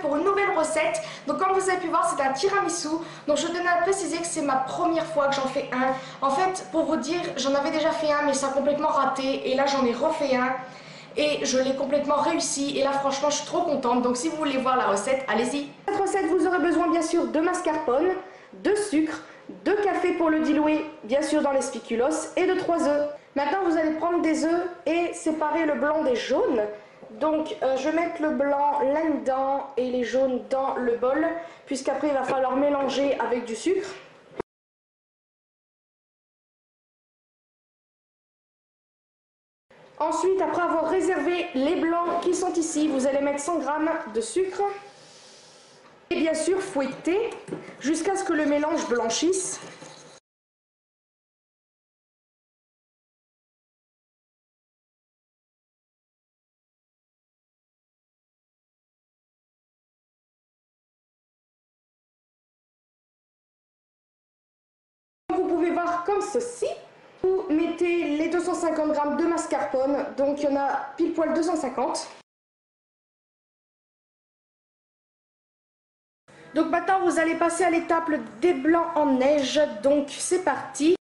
pour une nouvelle recette. Donc comme vous avez pu voir, c'est un tiramisu. Donc je tenais à préciser que c'est ma première fois que j'en fais un. En fait, pour vous dire, j'en avais déjà fait un mais ça a complètement raté. Et là j'en ai refait un. Et je l'ai complètement réussi. Et là franchement je suis trop contente. Donc si vous voulez voir la recette, allez-y. Cette recette, vous aurez besoin bien sûr de mascarpone, de sucre, de café pour le diluer, bien sûr dans les spéculoos, et de 3 œufs. Maintenant vous allez prendre des œufs et séparer le blanc des jaunes. Donc je vais mettre le blanc là-dedans et les jaunes dans le bol, puisqu'après il va falloir mélanger avec du sucre. Ensuite, après avoir réservé les blancs qui sont ici, vous allez mettre 100 g de sucre. Et bien sûr fouetter jusqu'à ce que le mélange blanchisse. Vous pouvez voir comme ceci. Vous mettez les 250 g de mascarpone, donc il y en a pile poil 250. Donc maintenant vous allez passer à l'étape des blancs en neige, donc c'est parti.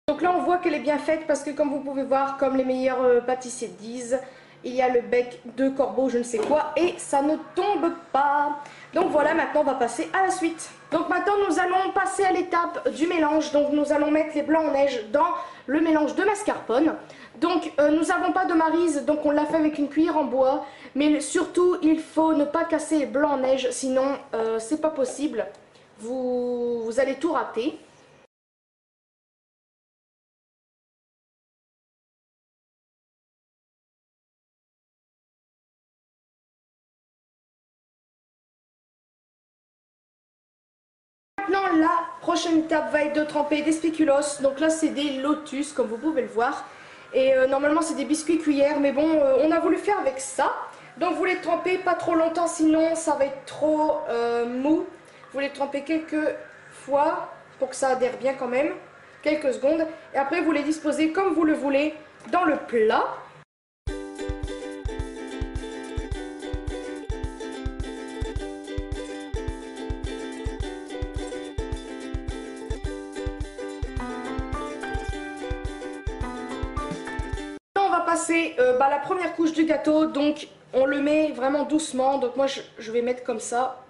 Donc là on voit qu'elle est bien faite parce que comme vous pouvez voir, comme les meilleurs pâtissiers disent, il y a le bec de corbeau je ne sais quoi et ça ne tombe pas. Donc voilà, maintenant on va passer à la suite. Donc maintenant nous allons passer à l'étape du mélange. Donc nous allons mettre les blancs en neige dans le mélange de mascarpone. Donc nous n'avons pas de maryse, donc on l'a fait avec une cuillère en bois. Mais surtout il faut ne pas casser les blancs en neige, sinon c'est pas possible. Vous allez tout rater. Maintenant, la prochaine étape va être de tremper des spéculoos. Donc là, c'est des lotus, comme vous pouvez le voir. Et normalement, c'est des biscuits cuillères. Mais bon, on a voulu faire avec ça. Donc, vous les trempez pas trop longtemps, sinon ça va être trop mou. Vous les trempez quelques fois pour que ça adhère bien quand même. Quelques secondes. Et après, vous les disposez comme vous le voulez dans le plat. Passer la première couche du gâteau, donc on le met vraiment doucement, donc moi je vais mettre comme ça.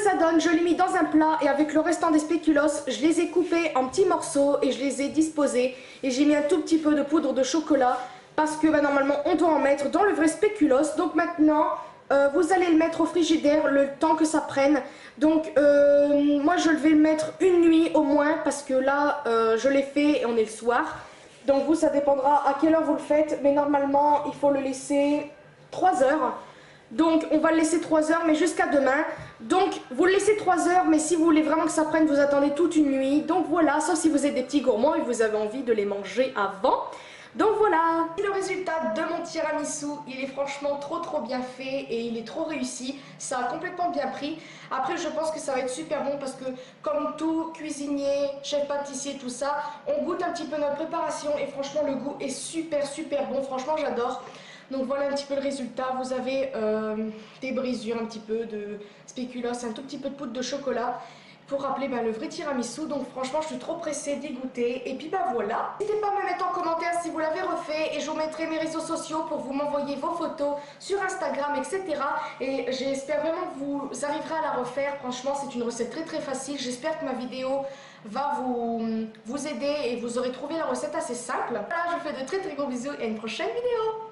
Ça donne, je l'ai mis dans un plat et avec le restant des spéculoos, je les ai coupés en petits morceaux et je les ai disposés et j'ai mis un tout petit peu de poudre de chocolat parce que normalement on doit en mettre dans le vrai spéculoos. Donc maintenant vous allez le mettre au frigidaire le temps que ça prenne. Donc moi je vais le mettre une nuit au moins parce que là je l'ai fait et on est le soir. Donc vous, ça dépendra à quelle heure vous le faites, mais normalement il faut le laisser 3 heures. Donc on va le laisser 3 heures mais jusqu'à demain. Donc vous le laissez 3 heures, mais si vous voulez vraiment que ça prenne, vous attendez toute une nuit. Donc voilà, sauf si vous êtes des petits gourmands et vous avez envie de les manger avant. Donc voilà, le résultat de mon tiramisu, il est franchement trop bien fait et il est trop réussi. Ça a complètement bien pris. Après je pense que ça va être super bon parce que comme tout cuisinier, chef pâtissier, tout ça, on goûte un petit peu notre préparation et franchement le goût est super bon. Franchement j'adore. Donc voilà un petit peu le résultat. Vous avez des brisures, un petit peu de spéculoos, un tout petit peu de poudre de chocolat. pour rappeler le vrai tiramisu. Donc franchement je suis trop pressée d'y goûter. Et puis voilà. N'hésitez pas à me mettre en commentaire si vous l'avez refait et je vous mettrai mes réseaux sociaux pour vous m'envoyer vos photos sur Instagram, etc. Et j'espère vraiment que vous arriverez à la refaire. Franchement c'est une recette très facile. J'espère que ma vidéo va vous aider et vous aurez trouvé la recette assez simple. Voilà, je vous fais de très gros bisous et à une prochaine vidéo.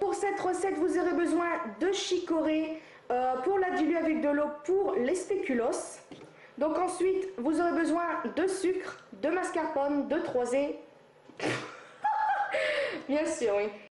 Pour cette recette, vous aurez besoin de chicorée pour la diluer avec de l'eau pour les spéculoos. Donc ensuite, vous aurez besoin de sucre, de mascarpone, de 3 œufs. Bien sûr, oui.